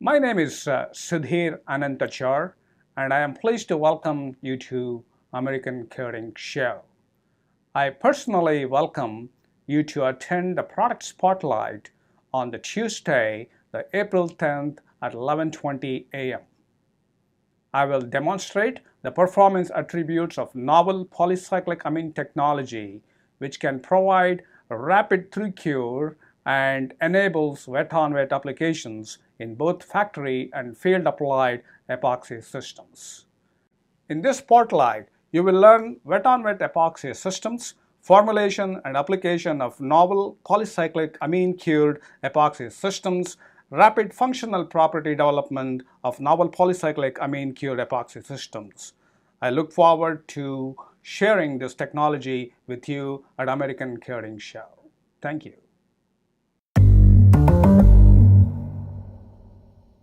My name is Sudhir Anantachar, and I am pleased to welcome you to American Coding Show. I personally welcome you to attend the product spotlight on the Tuesday, the April 10th at 11:20 a.m. I will demonstrate the performance attributes of novel polycyclic amine technology, which can provide rapid through-cure and enables wet-on-wet applications in both factory and field-applied epoxy systems. In this spotlight, you will learn wet-on-wet epoxy systems, formulation and application of novel polycyclic amine-cured epoxy systems, rapid functional property development of novel polycyclic amine-cured epoxy systems. I look forward to sharing this technology with you at American Coding Show. Thank you.